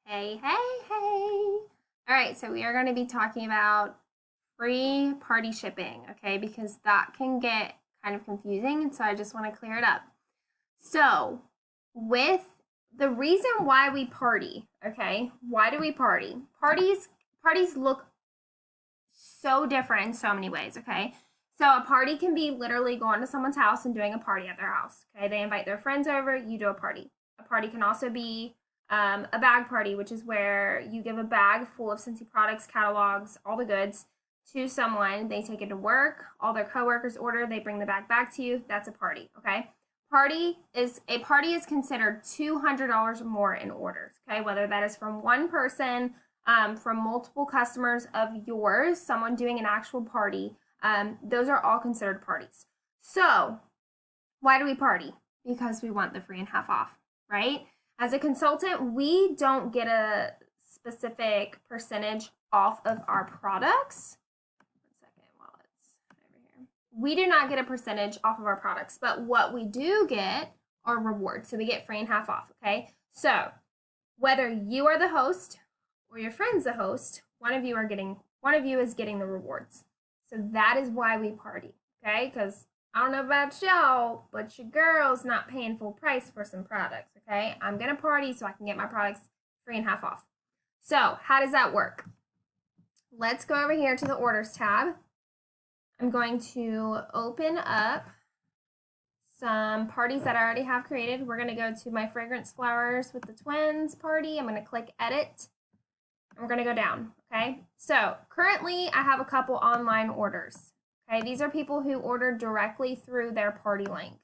Hey, hey, hey. All right, so we are going to be talking about free party shipping, okay? Because that can get kind of confusing, and so I just want to clear it up. So, with the reason why we party, okay? Why do we party? Parties look so different in so many ways, okay? So a party can be literally going to someone's house and doing a party at their house, okay? They invite their friends over, you do a party. A party can also be a bag party, which is where you give a bag full of Scentsy products, catalogs, all the goods to someone. They take it to work, all their coworkers order, they bring the bag back to you. That's a party, okay? A party is considered $200 or more in orders, okay? Whether that is from one person, from multiple customers of yours, someone doing an actual party, those are all considered parties. So, why do we party? Because we want the free and half off, right? As a consultant, we don't get a specific percentage off of our products. One second while it's over here. We do not get a percentage off of our products, but what we do get are rewards. So we get free and half off, okay? So whether you are the host or your friend's the host, one of you is getting the rewards. So that is why we party, okay? Because I don't know about y'all, but your girl's not paying full price for some products, okay? I'm gonna party so I can get my products free and half off. So how does that work? Let's go over here to the orders tab. I'm going to open up some parties that I already have created. We're gonna go to my fragrance flowers with the twins party. I'm gonna click edit. We're gonna go down, okay? So currently I have a couple online orders. Okay, these are people who ordered directly through their party link.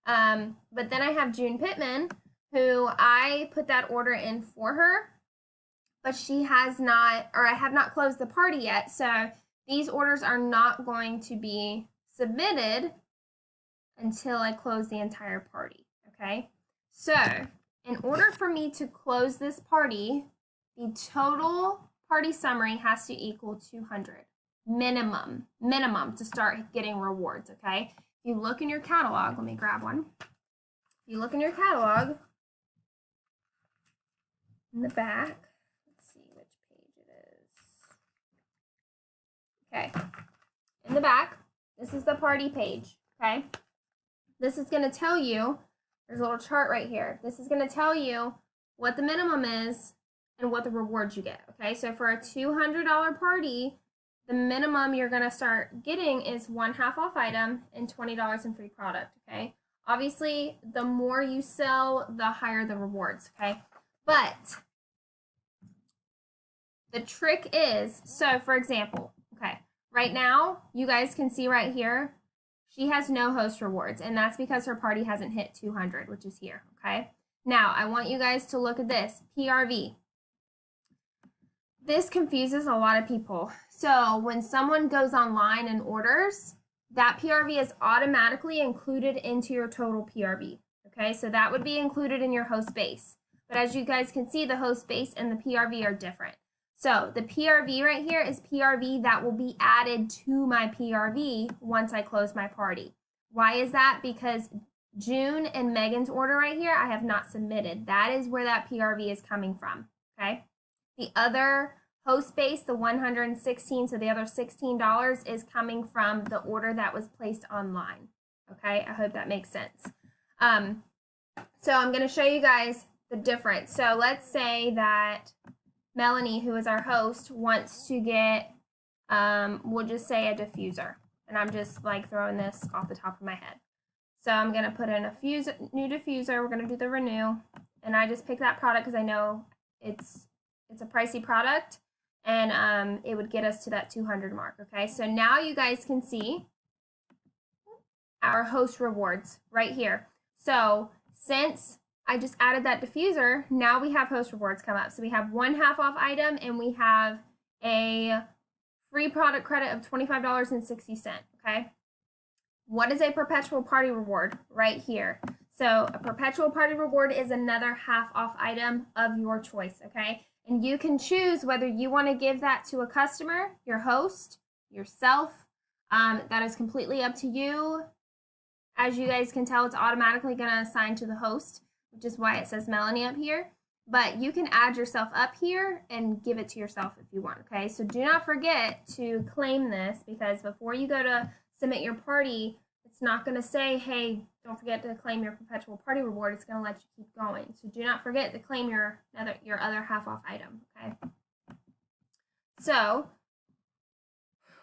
But then I have June Pittman, who I put that order in for her, but she has not, or I have not closed the party yet. So these orders are not going to be submitted until I close the entire party, okay? So in order for me to close this party, the total party summary has to equal 200 minimum to start getting rewards, okay? If you look in your catalog, let me grab one. If you look in your catalog, in the back, let's see which page it is. Okay, in the back, this is the party page, okay? This is gonna tell you, there's a little chart right here. This is gonna tell you what the minimum is and what the rewards you get, okay? So for a $200 party, the minimum you're gonna start getting is one half off item and $20 in free product, okay? Obviously, the more you sell, the higher the rewards, okay? But the trick is, so for example, okay, right now, you guys can see right here, she has no host rewards, and that's because her party hasn't hit 200, which is here, okay? Now, I want you guys to look at this, PRV. This confuses a lot of people. So when someone goes online and orders, that PRV is automatically included into your total PRV. Okay, so that would be included in your host base. But as you guys can see, the host base and the PRV are different. So the PRV right here is PRV that will be added to my PRV once I close my party. Why is that? Because June and Megan's order right here, I have not submitted. That is where that PRV is coming from, okay? The other host base, the 116, so the other $16 is coming from the order that was placed online. Okay, I hope that makes sense. So I'm going to show you guys the difference. So let's say that Melanie, who is our host, wants to get, we'll just say a diffuser. And I'm just like throwing this off the top of my head. So I'm going to put in a new diffuser. We're going to do the renew. And I just picked that product because I know it's a pricey product, and it would get us to that 200 mark, okay? So now you guys can see our host rewards right here. So since I just added that diffuser, now we have host rewards come up. So we have one half off item, and we have a free product credit of $25.60, okay? What is a perpetual party reward? Right here. So a perpetual party reward is another half off item of your choice, okay? And you can choose whether you want to give that to a customer, your host, yourself. That is completely up to you. As you guys can tell, it's automatically going to assign to the host, which is why it says Melanie up here. but you can add yourself up here and give it to yourself if you want, okay? So do not forget to claim this, because before you go to submit your party, it's not going to say, hey, don't forget to claim your perpetual party reward. It's going to let you keep going. So do not forget to claim your other half off item, okay? So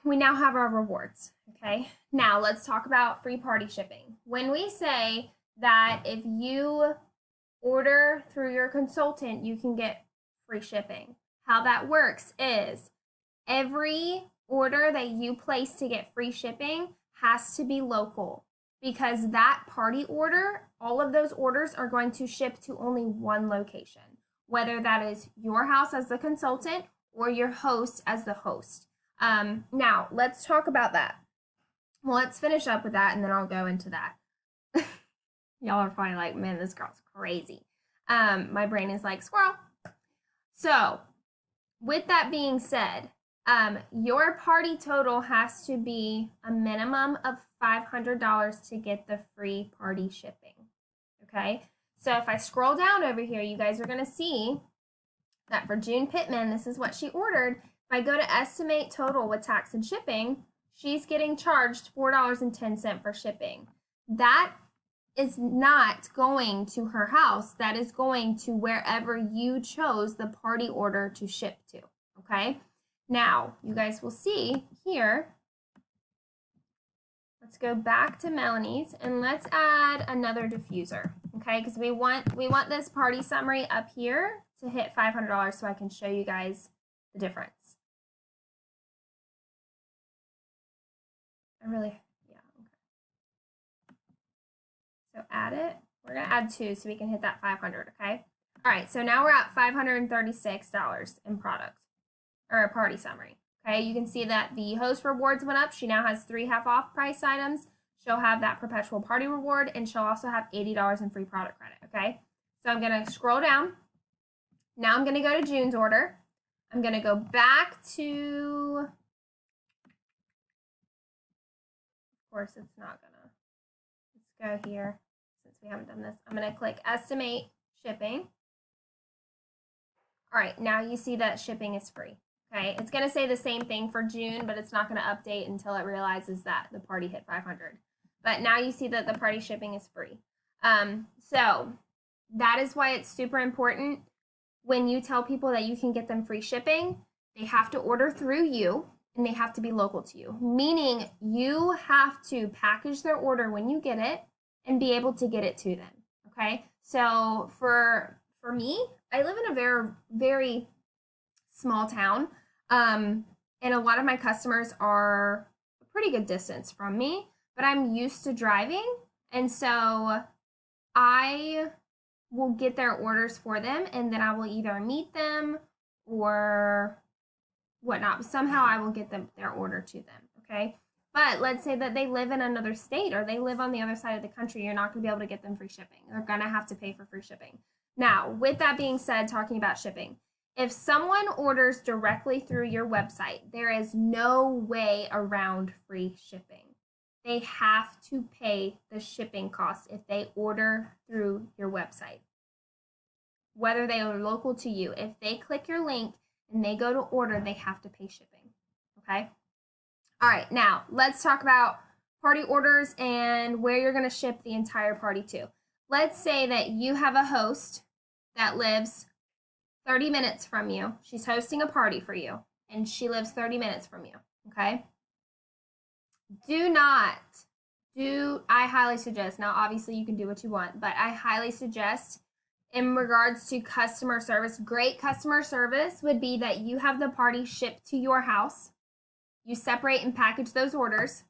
we now have our rewards, okay? Now let's talk about free party shipping. When we say that if you order through your consultant, you can get free shipping. How that works is every order that you place to get free shipping has to be local, because that party order, all of those orders are going to ship to only one location, whether that is your house as the consultant or your host as the host. Now, let's talk about that. Well, let's finish up with that, and then I'll go into that. Y'all are probably like, man, this girl's crazy. My brain is like, squirrel. So, with that being said, your party total has to be a minimum of $500 to get the free party shipping, okay? So if I scroll down over here, you guys are going to see that for June Pittman, this is what she ordered. If I go to estimate total with tax and shipping, she's getting charged $4.10 for shipping. That is not going to her house. That is going to wherever you chose the party order to ship to, okay? Now, you guys will see here, let's go back to Melanie's and let's add another diffuser, okay? Because we want this party summary up here to hit $500 so I can show you guys the difference. Okay. So add it. We're going to add 2 so we can hit that 500, okay? All right, so now we're at $536 in product, or a party summary, okay? You can see that the host rewards went up. She now has 3 half-off price items. She'll have that perpetual party reward, and she'll also have $80 in free product credit, okay? So I'm going to scroll down. Now I'm going to go to June's order. I'm going to go back to, of course, it's not going to, let's go here since we haven't done this. I'm going to click Estimate Shipping. All right, now you see that shipping is free. Okay, it's going to say the same thing for June, but it's not going to update until it realizes that the party hit 500. But now you see that the party shipping is free. So that is why it's super important when you tell people that you can get them free shipping. They have to order through you, and they have to be local to you, meaning you have to package their order when you get it and be able to get it to them. Okay, so for me, I live in a very, very small town. And a lot of my customers are a pretty good distance from me, but I'm used to driving. And so I will get their orders for them, and then I will either meet them or whatnot. Somehow I will get them their order to them, okay? But let's say that they live in another state or they live on the other side of the country. You're not going to be able to get them free shipping. They're going to have to pay for free shipping. Now, with that being said, talking about shipping, if someone orders directly through your website, there is no way around free shipping. They have to pay the shipping costs if they order through your website, whether they are local to you. If they click your link and they go to order, they have to pay shipping, okay? All right, now let's talk about party orders and where you're going to ship the entire party to. Let's say that you have a host that lives 30 minutes from you. She's hosting a party for you, and she lives 30 minutes from you, okay? I highly suggest, now obviously you can do what you want, but I highly suggest in regards to customer service, great customer service would be that you have the party shipped to your house, you separate and package those orders,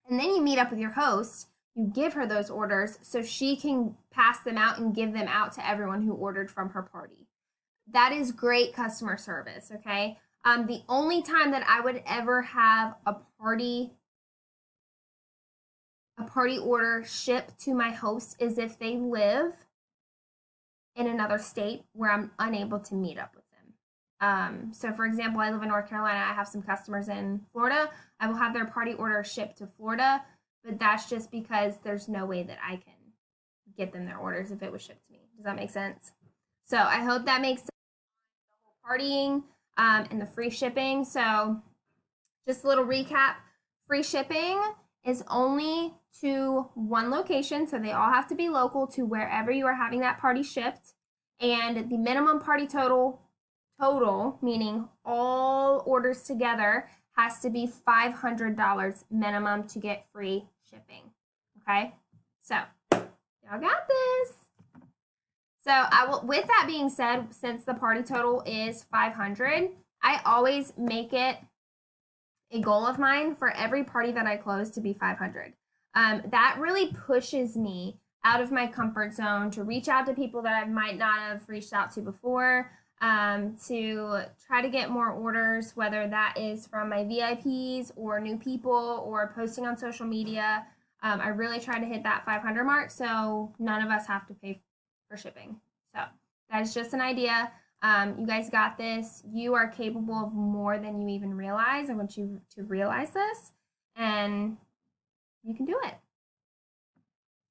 and then you meet up with your host, you give her those orders so she can pass them out and give them out to everyone who ordered from her party. That is great customer service, okay? The only time that I would ever have a party order shipped to my host is if they live in another state where I'm unable to meet up with them. So for example, I live in North Carolina. I have some customers in Florida. I will have their party order shipped to Florida, but that's just because there's no way that I can get them their orders if it was shipped to me. Does that make sense? So I hope that makes sense. The whole partying and the free shipping. So just a little recap. Free shipping is only to one location, so they all have to be local to wherever you are having that party shipped. And the minimum party total, meaning all orders together, has to be $500 minimum to get free shipping. Okay? So, y'all got this. So, I will, with that being said, since the party total is 500, I always make it a goal of mine for every party that I close to be 500. That really pushes me out of my comfort zone to reach out to people that I might not have reached out to before, to try to get more orders, whether that is from my VIPs or new people or posting on social media. I really try to hit that 500 mark so none of us have to pay for shipping. So that is just an idea. You guys got this. You are capable of more than you even realize. I want you to realize this, and you can do it.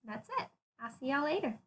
That's it. I'll see y'all later.